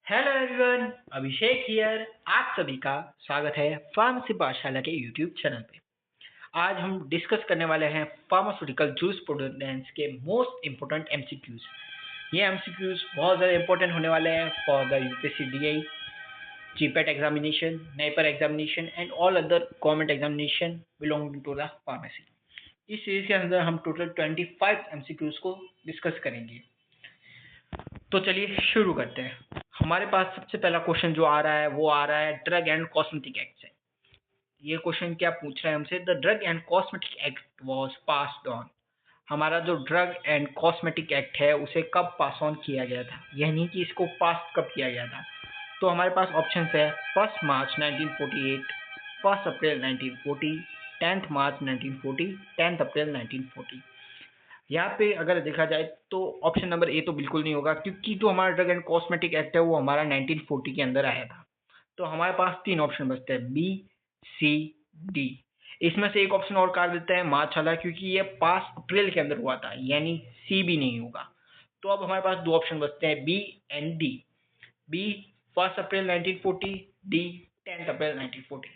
Hello everyone, Abhishek here. आप सभी का स्वागत है फार्मेसी पाठशाला के यूट्यूब चैनल पे। आज हम डिस्कस करने वाले हैं फार्मास्यूटिकल जूरिस्प्रूडेंस के मोस्ट इम्पोर्टेंट एमसीक्यूज। ये एमसीक्यूज बहुत ज़्यादा इंपॉर्टेंट होने वाले हैं for the UPSC DI, GPAT examination, NIPER examination and all other government examination belonging to the pharmacy. इस सीरीज के अंदर हम टोटल 25 एमसीक्यूज को डिस्कस करेंगे। तो चलिए शुरू करते हैं। हमारे पास सबसे पहला क्वेश्चन जो आ रहा है वो आ रहा है ड्रग एंड कॉस्मेटिक एक्ट से। ये क्वेश्चन क्या पूछ रहा है हमसे? The drug and cosmetic act was passed on. हमारा जो ड्रग एंड कॉस्मेटिक एक्ट है उसे कब पास ऑन किया गया था, यानी कि इसको पास कब किया गया था। तो हमारे पास ऑप्शन है 1 मार्च 1948, 1 अप्रैल 1940, 10 मार्च 1940, 10 अप्रैल 1940। यहाँ पे अगर देखा जाए तो ऑप्शन नंबर ए तो बिल्कुल नहीं होगा, क्योंकि जो हमारा ड्रग एंड कॉस्मेटिक एक्ट है वो हमारा 1940 के अंदर आया था। तो हमारे पास 3 ऑप्शन बचते हैं, बी, सी, डी। इसमें से एक ऑप्शन और काट देते हैं, मार्च वाला, क्योंकि ये 5 अप्रैल के अंदर हुआ था, यानी सी भी नहीं होगा। तो अब हमारे पास 2 ऑप्शन बचते हैं, बी एंड डी। बी 1 अप्रैल 1940, डी 10 अप्रैल 1940।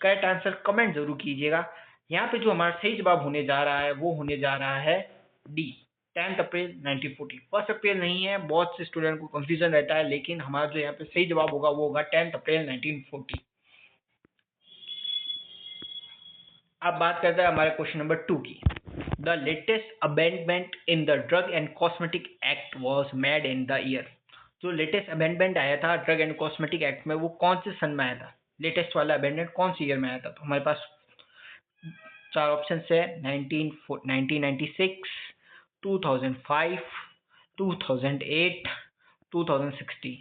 करेक्ट आंसर कमेंट जरूर कीजिएगा। यहाँ पे जो हमारा सही जवाब होने जा रहा है वो होने जा रहा है डी, 10 अप्रैल 1940। 1 अप्रैल नहीं है, बहुत से स्टूडेंट को कंफ्यूजन रहता है, लेकिन हमारा जो यहाँ पे सही जवाब होगा वो होगा 10 अप्रैल 1940। अब बात करते हैं हमारे क्वेश्चन नंबर 2 की। The latest amendment in the drug and cosmetic act was made in the year. जो लेटेस्ट अमेंडमेंट आया था ड्रग एंड कॉस्मेटिक एक्ट में वो कौन से सन में आया था? लेटेस्ट वाला अमेंडमेंट कौन सी ईयर में आया था? तो हमारे पास 4 ऑप्शन है, 1996, 2005, 2008, 2016।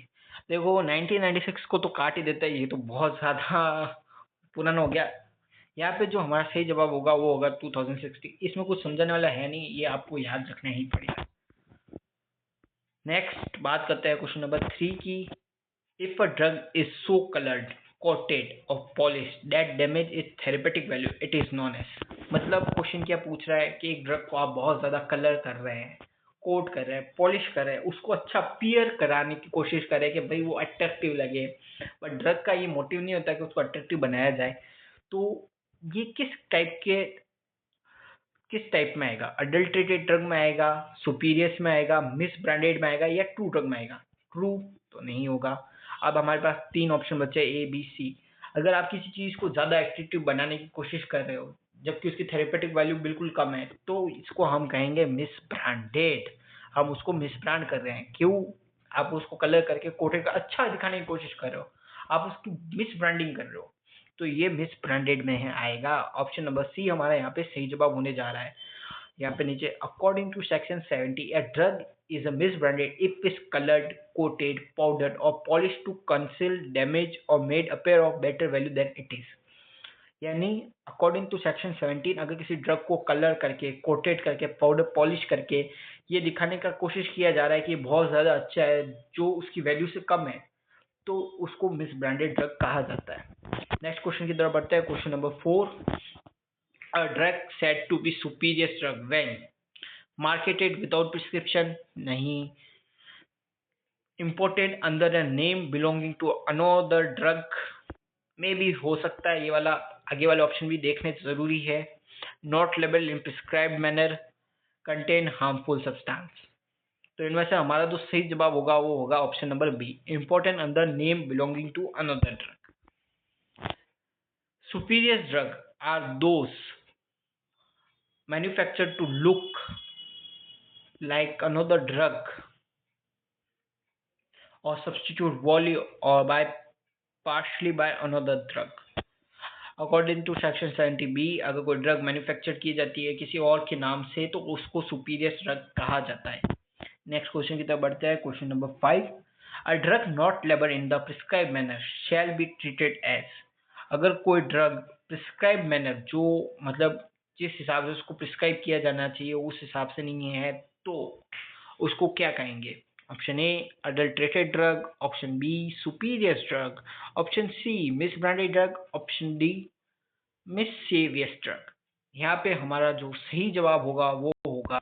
देखो 1996 को तो काट ही देता है, ये तो बहुत ज़्यादा पुराना हो गया। यहाँ पे जो हमारा सही जवाब होगा वो होगा 2016। इसमें कुछ समझाने वाला है नहीं, ये आपको याद रखना ही पड़ेगा। नेक्स्ट बात करते हैं क्वेश्चन नंबर 3 की। If a drug is so coloured, coated or polished that damage its therapeutic value, it is known as। मतलब क्वेश्चन क्या पूछ रहा है कि एक ड्रग को आप बहुत ज्यादा कलर कर रहे हैं, कोट कर रहे हैं, पॉलिश कर रहे हैं, उसको अच्छा पियर कराने की कोशिश कर रहे हैं कि भाई वो अट्रैक्टिव लगे। बट ड्रग का ये मोटिव नहीं होता कि उसको अट्रैक्टिव बनाया जाए। तो ये किस टाइप में आएगा? अडल्ट्रेटेड ड्रग में आएगा, सुपीरियर्स में आएगा, मिस ब्रांडेड में आएगा, या ट्रू ड्रग में आएगा? ट्रू तो नहीं होगा। अब हमारे पास 3 ऑप्शन बचे, ए, बी, सी। अगर आप किसी चीज को ज्यादा एट्रैक्टिव बनाने की कोशिश कर रहे हो जबकि उसकी थेरेपेटिक वैल्यू बिल्कुल कम है, तो इसको हम कहेंगे मिस ब्रांडेड। हम उसको मिस ब्रांड कर रहे हैं। क्यों? आप उसको कलर करके कोटेड का अच्छा दिखाने की कोशिश कर रहे हो, आप उसकी मिस ब्रांडिंग कर रहे हो, तो ये मिस ब्रांडेड में है आएगा। ऑप्शन नंबर सी हमारा यहाँ पे सही जवाब होने जा रहा है। यहाँ पे नीचे, according to section 70, a drug is a misbranded if it's colored, coated, powdered or polished to conceal damage or made appear of better value than it is। यानी अकॉर्डिंग टू सेक्शन 17 अगर किसी ड्रग को colour करके, coated करके, powder polish करके ये दिखाने का कोशिश किया जा रहा है कि बहुत ज्यादा अच्छा है जो उसकी वैल्यू से कम है, तो उसको मिस ब्रांडेड ड्रग कहा जाता है। नेक्स्ट क्वेश्चन की तरफ बढ़ते हैं, question number 4। A drug said to be superior drug when marketed without prescription, नहीं। Imported under a name belonging to another drug, में भी हो सकता है। ये वाला आगे वाले ऑप्शन भी देखने जरूरी है। Not labeled in prescribed manner, contain harmful substance। तो इनमें से हमारा जो सही जवाब होगा वो होगा option number B, important under name belonging to another drug. Superior drug are those manufactured to look like another drug or substitute wholly or by partially by another drug। According to section 70B, अगर कोई drug manufacture की जाती है किसी और के नाम से तो उसको सुपीरियर ड्रग कहा जाता है। नेक्स्ट क्वेश्चन की तरफ बढ़ते हैं, question number 5। A drug not label in the prescribe manner shall be treated as. अगर कोई ड्रग प्रिस्क्राइब मैनर, जो मतलब जिस हिसाब से उसको प्रिस्क्राइब किया जाना चाहिए उस हिसाब से नहीं है, तो उसको क्या कहेंगे? Option A, adulterated drug. Option B, superior drug. Option C, misbranded drug. Option D, mischievous drug. यहाँ पे हमारा जो सही जवाब होगा वो होगा,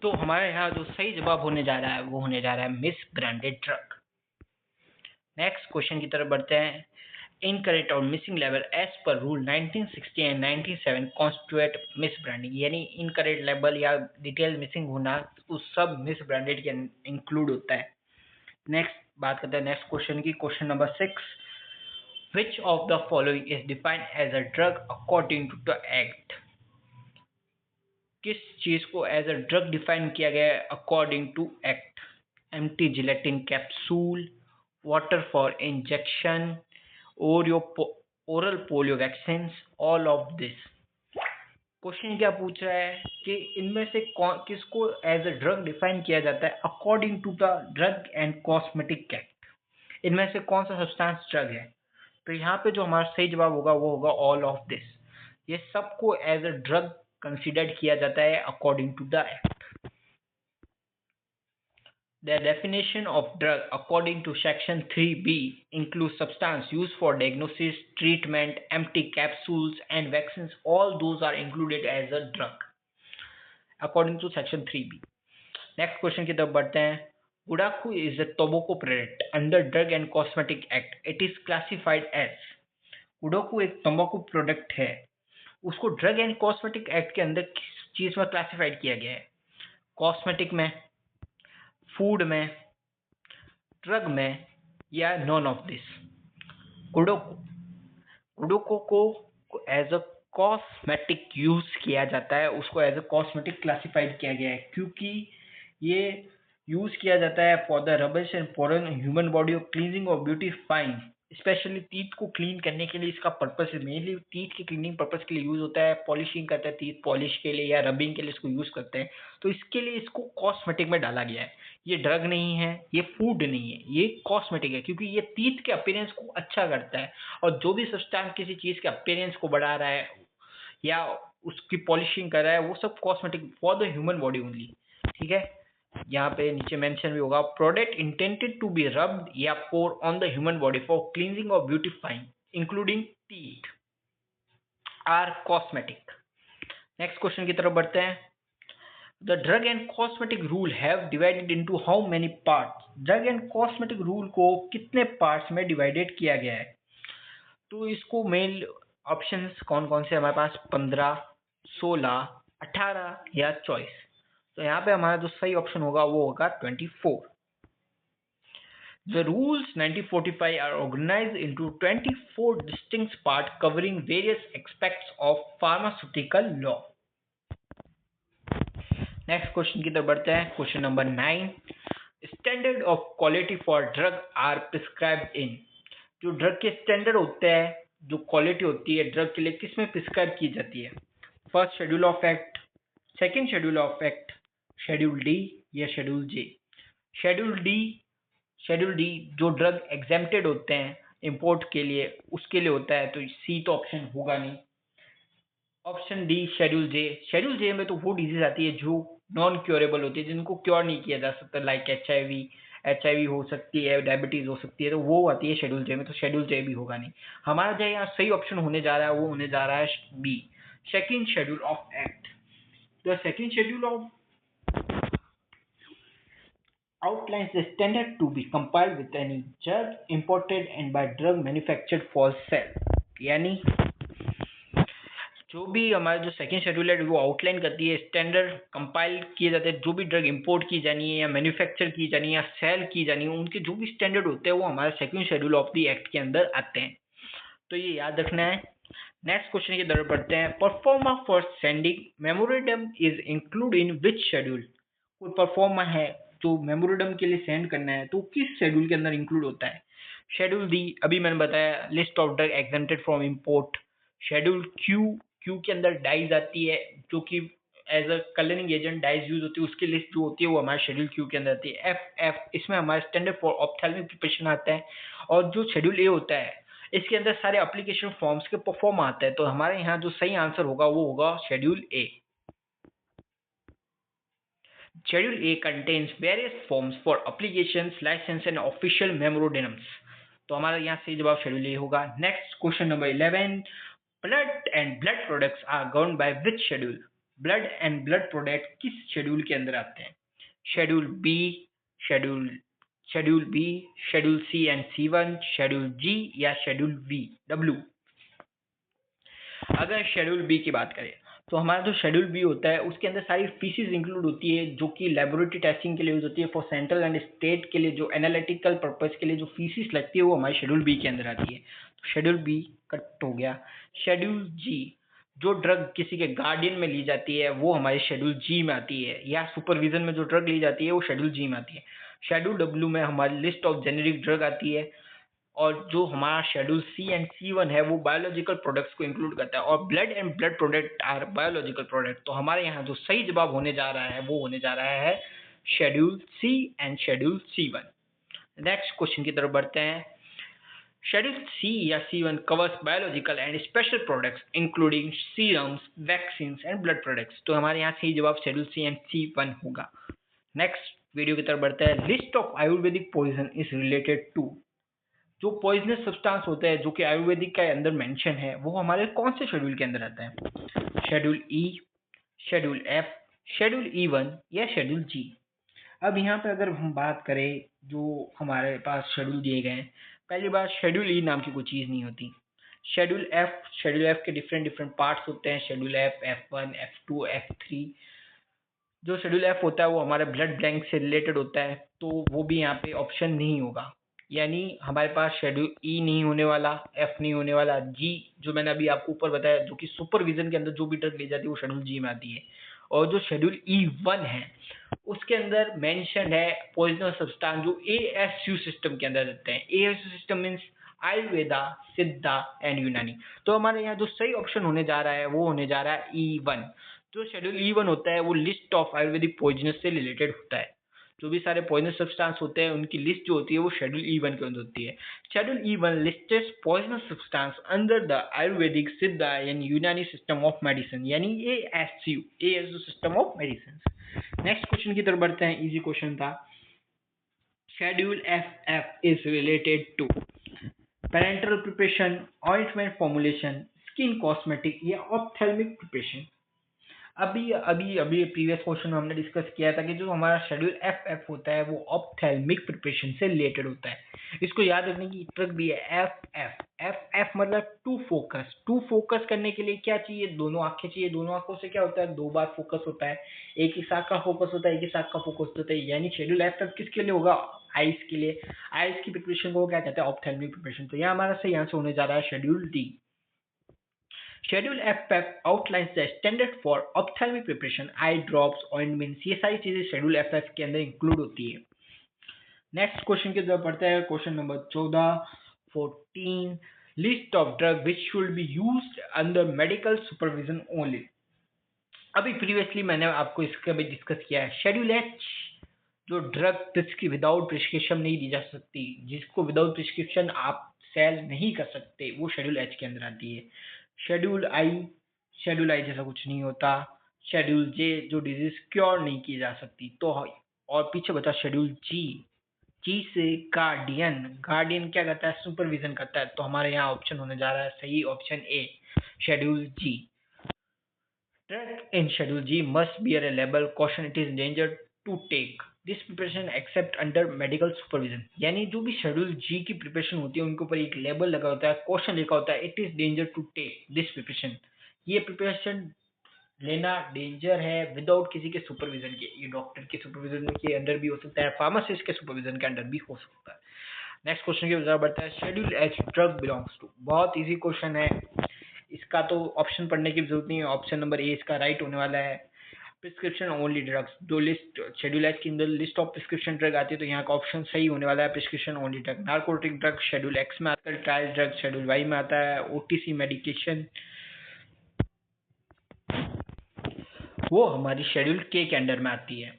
तो हमारे यहाँ जो सही जवाब होने जा रहा है वो होने जा रहा है misbranded drug. Next question की तरफ बढ़ते हैं। इनकरेक्ट और मिसिंग लेवल as per rule 1960 and 97 constitute misbranding, यानी इनकरेक्ट लेबल या डिटेल मिसिंग होना उस सब मिस ब्रांडेड के इंक्लूड होता है। नेक्स्ट बात करते हैं नेक्स्ट क्वेश्चन की। Question number 6, which of the following is defined as a drug according to the act. किस चीज को एज अ ड्रग डिफाइन किया गया है according to act? Empty gelatin capsule, water for injection, oral polio vaccine, all of this. Question क्या पूछ रहा है कि इनमें से किसको एज अ ड्रग डिफाइन किया जाता है according to the drug and cosmetic act. इनमें से कौन सा सब्सटेंस ड्रग है? तो यहाँ पे जो हमारा सही जवाब होगा वो होगा ऑल ऑफ दिस। ये सबको एज अ ड्रग कंसिडर्ड किया जाता है according to the act. The definition of drug according to section 3B includes substance used for diagnosis, treatment, empty capsules and vaccines. All those are included as a drug according to section 3B. Next question की तरफ बढ़ते हैं। Gudaku is a tobacco product under Drug and Cosmetic Act. It is classified as। गुडाकू एक तंबाकू product है, उसको drug and cosmetic act के अंदर किस चीज में क्लासिफाइड किया गया है? कॉस्मेटिक में, फूड में, ड्रग में या नॉन ऑफ दिस? गुडोको गुडोको को एज अ कॉस्मेटिक यूज किया जाता है, उसको एज अ कॉस्मेटिक क्लासिफाइड किया गया है क्योंकि ये यूज किया जाता है for the rubbish and foreign human body of cleaning और ब्यूटीफाइंग। स्पेशली टीथ को क्लीन करने के लिए इसका पर्पस है, मेनली टीथ के क्लीनिंग पर्पस के लिए यूज होता है। पॉलिशिंग करता है, टीथ पॉलिश के लिए या रबिंग के लिए इसको यूज करते हैं, तो इसके लिए इसको कॉस्मेटिक में डाला गया है। ये ड्रग नहीं है, ये फूड नहीं है, ये कॉस्मेटिक है क्योंकि ये टीथ के अपीयरेंस को अच्छा करता है। और जो भी सब्सटेंस किसी चीज के अपीयरेंस को बढ़ा रहा है या उसकी पॉलिशिंग कर रहा है, वो सब cosmetic for the human body only. ठीक है, यहाँ पे नीचे मेंशन भी होगा, product intended to be rubbed या pour on the human body for cleansing और beautifying including teeth are cosmetic. Next question की तरफ बढ़ते हैं। The drug and cosmetic rule have divided into how many parts. Drug and cosmetic rule को कितने parts में divided किया गया है? तो इसको मेन ऑप्शंस कौन कौन से हमारे पास? 15, 16, 18 या 24। तो यहाँ पे हमारा जो सही ऑप्शन होगा वो होगा 24। The rules 1945 are organized into 24 distinct parts covering various aspects of pharmaceutical law. Next question की तरफ बढ़ते हैं। Question number 9, standard of quality for drug are prescribed in. जो ड्रग के स्टैंडर्ड होते हैं, जो क्वालिटी होती है ड्रग के लिए, किसमें प्रिस्क्राइब की जाती है? First schedule of act, second schedule of act, schedule D या शेड्यूल जे? शेड्यूल डी जो ड्रग एग्जेम्प्टेड होते हैं इंपोर्ट के लिए, उसके लिए होता है, तो सी तो ऑप्शन होगा नहीं। ऑप्शन डी शेड्यूल जे। शेड्यूल जे में तो वो डिजीज आती है जो नॉन क्योरेबल होती है, जिनको क्योर नहीं किया जा सकता, लाइक एच आई वी हो सकती है, डायबिटीज हो सकती है, तो वो आती है शेड्यूल जे में, तो शेड्यूल जे भी होगा नहीं। हमारा जो यहाँ सही ऑप्शन होने जा रहा है वो होने जा रहा है B, second schedule of act. The second schedule of outlines the standard to be complied with any drug imported and by drug manufactured for sale। यानी जो भी हमारा जो सेकेंड शेड्यूल है वो आउटलाइन करती है स्टैंडर्ड कंपाइल किए जाते हैं, जो भी ड्रग इंपोर्ट की जानी है या मैन्युफैक्चर की जानी है या सेल की जानी है, उनके जो भी स्टैंडर्ड होते हैं वो हमारे second schedule of the act के अंदर आते हैं, तो ये याद रखना है। नेक्स्ट क्वेश्चन की तरफ बढ़ते हैं। Pro forma for sending memorandum is include in which schedule. कोई परफॉर्मा है जो मेमोरेंडम के लिए सेंड करना है तो किस शेड्यूल के अंदर इंक्लूड होता है? शेड्यूल डी, अभी मैंने बताया, list of drug exempted from import. Schedule Q के अंदर डाइज आती है, जो कि as a colouring agent dyes use होती है, उसकी लिस्ट जो होती है वो हमारे शेड्यूल क्यू के अंदर आती है। एफ इसमें हमारा स्टैंडर्ड फॉर ऑप्थेल्मिक प्रिपरेशन आता है। और जो शेड्यूल ए होता है इसके अंदर सारे एप्लीकेशन फॉर्म्स के परफॉर्म आते हैं, तो हमारे यहाँ जो सही आंसर होगा वो होगा schedule A. Schedule A contains various forms for applications, licence and official memorandums, तो हमारा यहाँ सही जवाब शेड्यूल ए होगा। Next question number 11, blood and blood products are govern by which schedule. Blood and blood product किस schedule के अंदर आते हैं? Schedule B, schedule schedule B, schedule C and C1, schedule G या शेड्यूल डब्ल्यू। अगर schedule B की बात करें तो हमारा जो शेड्यूल बी होता है उसके अंदर सारी फीसिस इंक्लूड होती है जो कि लेबोरेटरी टेस्टिंग के लिए यूज होती है। फॉर सेंट्रल एंड स्टेट के लिए जो एनालिटिकल पर्पस के लिए जो फीसिस लगती है वो हमारे शेड्यूल बी के अंदर आती है। तो शेड्यूल बी कट हो गया। शेड्यूल जी, जो ड्रग किसी के गार्डियन में ली जाती है वो हमारे शेड्यूल जी में आती है, या सुपरविजन में जो ड्रग ली जाती है वो शेड्यूल जी में आती है। शेड्यूल डब्ल्यू में हमारी लिस्ट ऑफ जेनेरिक ड्रग आती है, और जो हमारा शेड्यूल सी एंड C1 है वो बायोलॉजिकल प्रोडक्ट्स को इंक्लूड करता है, और blood and blood product are biological product. तो हमारे यहाँ जो सही जवाब होने जा रहा है वो होने जा रहा है schedule C and schedule C1। Next question की तरफ बढ़ते हैं। शेड्यूल सी या C1 covers biological and special products including serums, vaccine and blood products. तो हमारे यहाँ सही जवाब शेड्यूल सी एंड C1 होगा। नेक्स्ट वीडियो की तरफ बढ़ते हैं। List of Ayurvedic poison is related to. जो पॉइजनस सब्सटेंस होते हैं जो कि आयुर्वेदिक के अंदर मेंशन है वो हमारे कौन से शेड्यूल के अंदर आता है? शेड्यूल ई, शेड्यूल एफ, शेड्यूल E1 या शेड्यूल जी। अब यहाँ पे अगर हम बात करें जो हमारे पास शेड्यूल दिए गए हैं, पहली बात शेड्यूल ई नाम की कोई चीज़ नहीं होती। शेड्यूल एफ के डिफरेंट डिफरेंट पार्ट्स होते हैं। Schedule F, F1, F2, F3। जो शेड्यूल एफ होता है वो हमारे ब्लड बैंक से रिलेटेड होता है, तो वो भी यहाँ पे ऑप्शन नहीं होगा। यानी हमारे पास शेड्यूल ई नहीं होने वाला, एफ नहीं होने वाला, जी जो मैंने अभी आपको ऊपर बताया जो कि सुपरविजन के अंदर जो भी ड्रग ली जाती है वो शेड्यूल जी में आती है। और जो शेड्यूल E1 है उसके अंदर मेंशन है पॉइजनस सब्सटेंस जो ASU सिस्टम के अंदर रहते हैं। ASU सिस्टम मीन्स आयुर्वेदा, सिद्धा एंड यूनानी। तो हमारे यहाँ जो सही ऑप्शन होने जा रहा है वो होने जा रहा है E1। जो शेड्यूल E1 होता है वो लिस्ट ऑफ आयुर्वेदिक पॉइजनस से रिलेटेड होता है। जो भी सारे पॉइजनस सब्सटेंस होते हैं उनकी लिस्ट जो होती है वो शेड्यूल E1 के अंदर होती है। Schedule E1 listed poisonous substance under the Ayurvedic, Siddha and Unani system of medicine, यानी ASU system of medicine. Next question की तरफ बढ़ते हैं। इजी क्वेश्चन था। Schedule FF is related to parental preparation, ointment formulation, skin cosmetic या ऑप्थेल्मिक प्रिपरेशन। अभी अभी अभी प्रीवियस क्वेश्चन में हमने डिस्कस किया था कि जो हमारा शेड्यूल FF होता है वो ऑप्थेल्मिक प्रिपरेशन से रिलेटेड होता है। इसको याद रखने की ट्रिक भी है FF मतलब टू फोकस करने के लिए क्या चाहिए? दोनों आंखें चाहिए। दोनों आंखों से क्या होता है? दो बार फोकस होता है। एक ही साथ का फोकस होता है, एक ही साथ का फोकस होता है। यानी शेड्यूल FF किसके लिए होगा? आइज के लिए। आइज की प्रिपरेशन को क्या कहते हैं? Ophthalmic preparation. तो यहाँ हमारा सही आंसर होने जा रहा है schedule D। Schedule FF outlines the standard for ophthalmic preparation, eye drops, ointments, ये सारी चीजें शेड्यूल FF के अंदर इंक्लूड होती है। नेक्स्ट क्वेश्चन की तरफ बढ़ते हैं। Question number 14 list of drug which should be used under medical supervision only. अभी प्रीवियसली मैंने आपको इसका भी डिस्कस किया है। शेड्यूल H जो ड्रग की विदाउट प्रिस्क्रिप्शन नहीं दी जा सकती, जिसको विदाउट प्रिस्क्रिप्शन आप सेल नहीं कर सकते, वो शेड्यूल H के अंदर आती है। शेड्यूल आई जैसा कुछ नहीं होता। शेड्यूल J जो डिजीज क्योर नहीं की जा सकती। तो और पीछे बचा शेड्यूल जी से गार्डियन क्या करता है? सुपरविजन करता है। तो हमारे यहाँ ऑप्शन होने जा रहा है सही option A, schedule G। Drug in Schedule G must be a label caution it is danger to take this preparation except under medical supervision। यानी जो भी शेड्यूल जी की प्रिपरेशन होती है उनके ऊपर एक लेबल लगा होता है, क्वेश्चन लिखा होता है it is danger to take this preparation. ये प्रिपरेशन लेना डेंजर है विदाउट किसी के सुपरविजन के। ये डॉक्टर के सुपरविजन के अंडर भी हो सकता है, फार्मासिस्ट के सुपरविजन के अंडर भी हो सकता है। नेक्स्ट क्वेश्चन की तरफ बढ़ता है। Schedule H drug belongs to. बहुत इजी क्वेश्चन है, इसका तो ऑप्शन पढ़ने की जरूरत नहीं है। ऑप्शन नंबर ए इसका राइट होने वाला है। प्रिस्क्रिप्शन ओनली ड्रग्स, जो लिस्ट शेड्यूल एच के अंदर लिस्ट ऑफ प्रिस्क्रिप्शन ड्रग आती है तो यहाँ का ऑप्शन सही होने वाला है prescription only drug. Narcotic drug schedule x में आता है। ट्रायल ड्रग शेड्यूल वाई में आता है। ओटीसी मेडिकेशन वो हमारी शेड्यूल के अंडर में आती है।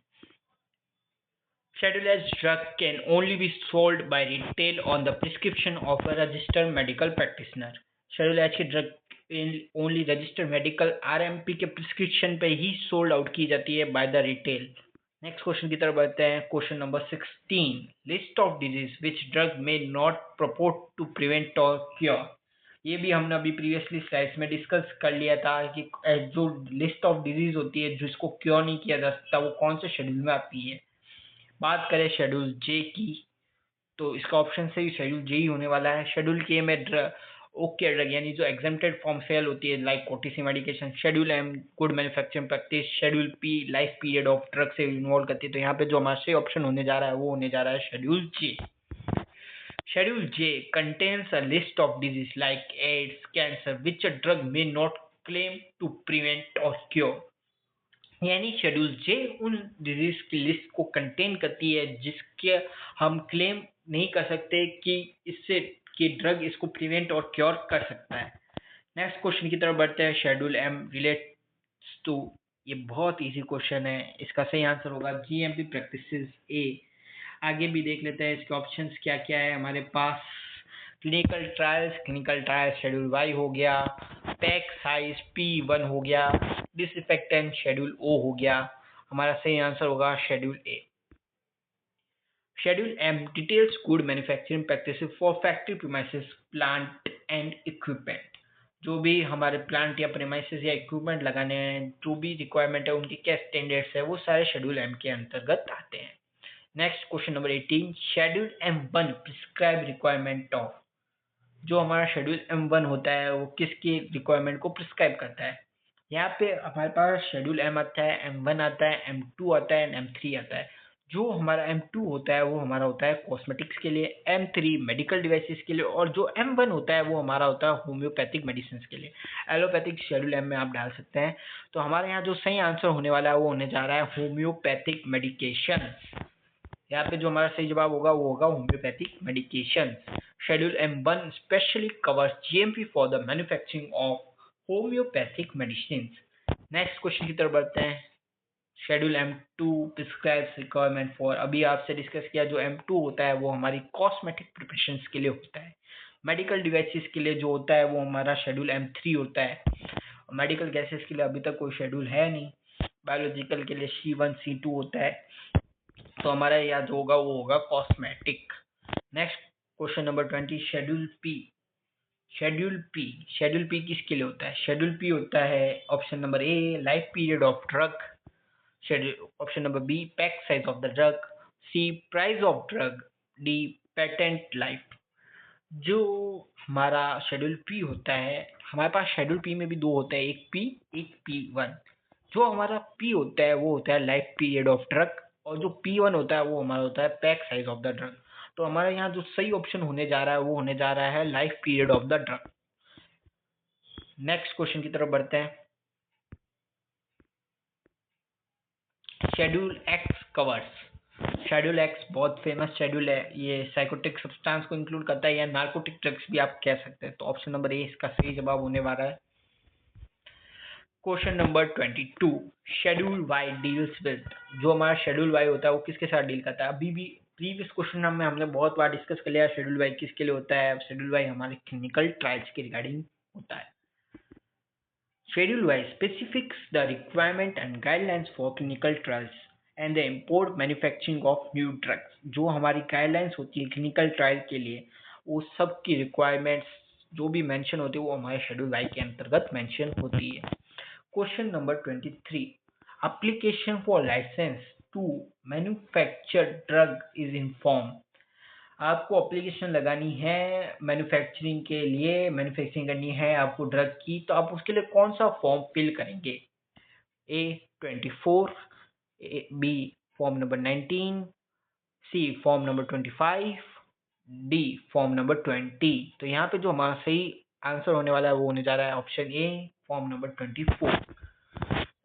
Schedule H drug can only be sold by retail on the prescription of a registered medical practitioner। Schedule H की drug only registered medical RMP के प्रिस्क्रिप्शन पे ही सोल्ड आउट की जाती है by the retail. Next question की तरफ बढ़ते हैं। Question number 16 list of disease which drug में नॉट प्रपोर्ट टू प्रिवेंट और क्योर। ये भी हमने अभी प्रीवियसली स्लाइड्स में डिस्कस कर लिया था कि जो लिस्ट ऑफ डिजीज होती है जिसको क्योर नहीं किया जा सकता वो कौन से शेड्यूल में आती है। बात करें शेड्यूल जे की तो इसका ऑप्शन सही शेड्यूल जे ही होने वाला है। शेड्यूल के में ओके ड्रग यानी जो एग्जेम्प्टेड फ्रॉम सेल होती है like OTC medication. Schedule am good manufacturing practice. Schedule P life period of drug से इन्वॉल्व करती है। तो यहाँ पे जो हमारा सही ऑप्शन होने जा रहा है वो होने जा रहा है schedule J. Schedule J contains a list of diseases like AIDS, cancer, which a drug may not claim to prevent or cure. यानी शेड्यूल जे उन डिजीज की लिस्ट को कंटेन करती है जिसके हम क्लेम नहीं कर सकते कि इससे कि ड्रग इसको प्रिवेंट और क्योर कर सकता है। नेक्स्ट क्वेश्चन की तरफ बढ़ते हैं। शेड्यूल एम रिलेट्स टू, ये बहुत इजी क्वेश्चन है, इसका सही आंसर होगा जीएमपी प्रैक्टिसेस ए। आगे भी देख लेते हैं इसके ऑप्शंस क्या क्या है हमारे पास। क्लिनिकल ट्रायल्स शेड्यूल वाई हो गया। पैक साइज P1 हो गया। डिसइंफेक्टेंट शेड्यूल ओ हो गया। हमारा सही आंसर होगा schedule A. Schedule M details good manufacturing practices for factory premises plant and equipment. जो भी हमारे प्लांट या प्रीमाइसेस या इक्विपमेंट लगाने हैं, जो भी रिक्वायरमेंट है, उनके क्या स्टैंडर्ड्स है, वो सारे शेड्यूल एम के अंतर्गत आते हैं। Next question number 18। Schedule M1 prescribe requirement of. जो हमारा शेड्यूल M1 होता है वो किसकी रिक्वायरमेंट को प्रिस्क्राइब करता है। यहाँ पे हमारे पास शेड्यूल M आता है, M1 आता है, M2 आता है, M3 आता है। जो हमारा M2 होता है वो हमारा होता है कॉस्मेटिक्स के लिए, M3 मेडिकल डिवाइसेस के लिए, और जो M1 होता है वो हमारा होता है होम्योपैथिक मेडिसिन के लिए। एलोपैथिक शेड्यूल M में आप डाल सकते हैं। तो हमारे यहाँ जो सही आंसर होने वाला है वो होने जा रहा है होम्योपैथिक मेडिकेशन। यहाँ पे जो हमारा सही जवाब होगा वो होगा homeopathic medication. Schedule M1 specially covers GMP for the manufacturing of homeopathic medicine. Next question की तरफ बढ़ते हैं। Schedule M2 prescribes requirement for, अभी आपसे डिस्कस किया जो M2 होता है वो हमारी कॉस्मेटिक प्रिपरेशंस के लिए होता है। मेडिकल डिवाइसेस के लिए जो होता है वो हमारा शेड्यूल M3 होता है। मेडिकल गैसेस के लिए अभी तक कोई शेड्यूल है नहीं। बायोलॉजिकल के लिए C1 C2 होता है। तो हमारा यहाँ जो होगा वो होगा cosmetic. Next question number 20। Schedule P किसके लिए होता है। शेड्यूल पी होता है option number A life period of drug. Schedule option number B pack size of the drug. C price of drug. D patent life. जो हमारा schedule P होता है, हमारे पास शेड्यूल पी में भी दो होते हैं, एक P1। जो हमारा पी होता है वो होता है लाइफ पीरियड ऑफ ड्रग, और जो P1 होता है वो हमारा होता है pack size of the drug. तो हमारे यहाँ जो सही ऑप्शन होने जा रहा है वो होने जा रहा है life period of the drug. Next question की तरफ बढ़ते हैं। Schedule x covers. Schedule x बहुत फेमस शेड्यूल है, ये साइकोटिक सब्सटेंस को इंक्लूड करता है या नार्कोटिक ड्रग्स भी आप कह सकते हैं। तो ऑप्शन नंबर ए इसका सही जवाब होने वाला है। Question number 22। Schedule Y deals with. जो हमारा शेड्यूल वाई होता है वो किसके साथ डील करता है। अभी भी प्रीवियस क्वेश्चन में हमने बहुत बार डिस्कस कर लिया शेड्यूल वाई किसके लिए होता है। शेड्यूल वाई हमारे क्लिनिकल ट्रायल्स के रिगार्डिंग होता है। Schedule Y specifics the requirement and guidelines for clinical trials and the import manufacturing of new drugs. जो हमारी गाइडलाइंस होती है क्लिनिकल ट्रायल के लिए, वो सब की रिक्वायरमेंट्स जो भी मेंशन होती है वो हमारे शेड्यूल वाई के अंतर्गत मेंशन होती है। Question number 23। Application for licence to manufacture drug is in form. आपको एप्लीकेशन लगानी है मैन्युफैक्चरिंग के लिए, मैन्युफैक्चरिंग करनी है आपको ड्रग की, तो आप उसके लिए कौन सा फॉर्म फिल करेंगे। A24, B form number 19, C form number 25, D form number 20। तो यहाँ पे जो हमारा सही आंसर होने वाला है वो होने जा रहा है ऑप्शन ए फॉर्म नंबर 24।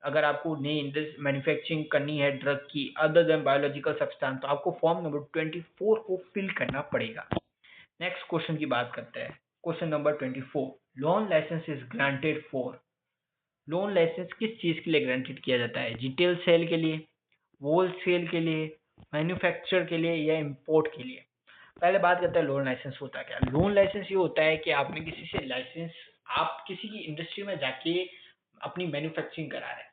अगर आपको नई मैन्युफैक्चरिंग करनी है ड्रग की अदर देन बायोलॉजिकल सब्सटेंस, तो आपको फॉर्म नंबर 24 को फिल करना पड़ेगा। नेक्स्ट क्वेश्चन की बात करते हैं। Question number 24। Loan licence is granted for. Loan licence किस चीज के लिए ग्रांटेड किया जाता है। रिटेल सेल के लिए, होल सेल के लिए, मैन्युफैक्चर के लिए, या इंपोर्ट के लिए। पहले बात करते हैं लोन लाइसेंस होता क्या। लोन लाइसेंस ये होता है कि आपने किसी से लाइसेंस, आप किसी की इंडस्ट्री में जाके अपनी मैन्युफैक्चरिंग करा रहे हैं,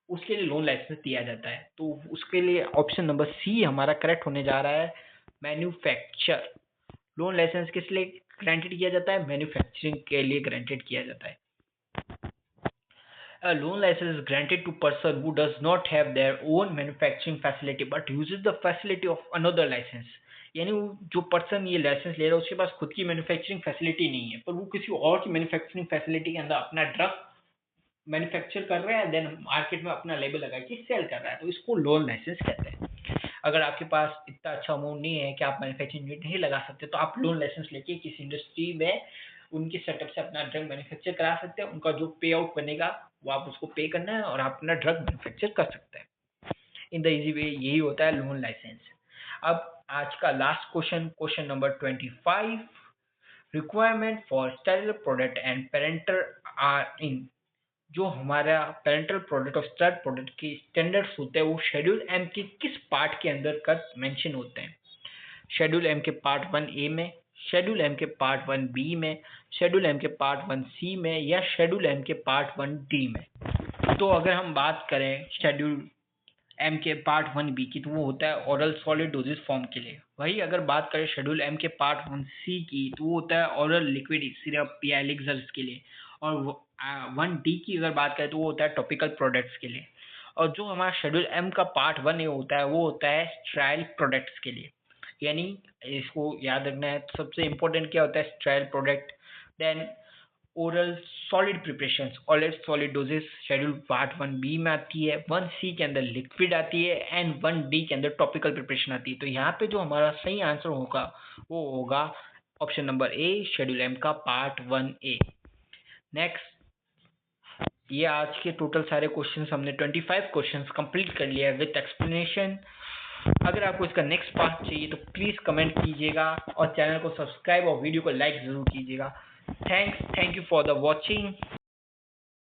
उसके लिए लोन लाइसेंस दिया जाता है। तो उसके लिए ऑप्शन नंबर सी हमारा करेक्ट होने जा रहा है मैन्युफैक्चर। लोन लाइसेंस किस लिए ग्रांटेड किया जाता है, मैन्युफैक्चरिंग के लिए ग्रांटेड किया जाता है। A loan license is granted to person who does not have their own manufacturing facility but uses the facility of another license। यानी वो जो पर्सन ये लाइसेंस ले रहा है उसके पास खुद की मैन्युफैक्चरिंग फैसिलिटी नहीं है, पर वो किसी और की मैन्युफैक्चरिंग फैसिलिटी के अंदर अपना ड्रग मैन्युफैक्चर कर रहा है, देन मार्केट में अपना लेबल लगा के सेल कर रहा है, तो इसको लोन लाइसेंस कहते हैं। अगर आपके पास इतना अच्छा अमाउंट नहीं है कि आप मैन्युफैक्चरिंग यूनिट नहीं लगा सकते, तो आप लोन लाइसेंस लेके किसी इंडस्ट्री में उनके सेटअप से अपना ड्रग मैन्युफैक्चर करा सकते हैं। उनका जो पे आउट बनेगा वो आप उसको पे करना है और आप अपना ड्रग मैन्युफैक्चर कर सकते हैं। इन द इजी वे यही होता है लोन लाइसेंस। अब आज का last question, question number 25, requirement for sterile product and parental are in. जो हमारा पेरेंटल प्रोडक्ट और स्टेरल प्रोडक्ट के स्टैंडर्ड्स होते हैं वो शेड्यूल एम के किस पार्ट के अंदर का मेंशन होते हैं? शेड्यूल एम के पार्ट 1 ए में, शेड्यूल एम के पार्ट 1 बी में, शेड्यूल एम के पार्ट 1 सी में, या शेड्यूल एम के पार्ट 1 डी में? तो अगर हम बात करें शेड्यूल एम के पार्ट 1 बी की, तो वो होता है ओरल सॉलिड डोजेज फॉर्म के लिए। वही अगर बात करें शेड्यूल एम के पार्ट 1 सी की, तो वो होता है ओरल लिक्विड सिरप या एलिक्सर्स के लिए। और 1 डी की अगर बात करें तो वो होता है टॉपिकल प्रोडक्ट्स के लिए। और जो हमारा शेड्यूल एम का पार्ट 1 ए होता है वो होता है स्टेराइल प्रोडक्ट्स के लिए। यानी इसको याद रखना है, सबसे इंपॉर्टेंट क्या होता है? Sterile product. Then oral solid preparations, oral solid doses schedule part 1 B में आती है, 1 सी के अंदर लिक्विड आती है, एंड 1 डी के अंदर टॉपिकल प्रिपरेशन आती है। तो यहाँ पे जो हमारा सही आंसर होगा वो होगा option number A, schedule M का पार्ट 1 ए। नेक्स्ट, ये आज के टोटल सारे क्वेश्चंस हमने 25 क्वेश्चंस कंप्लीट कर लिया है विद एक्सप्लेनेशन। अगर आपको इसका नेक्स्ट पार्ट चाहिए तो प्लीज कमेंट कीजिएगा और चैनल को सब्सक्राइब और वीडियो को लाइक जरूर कीजिएगा। Thank you for the watching.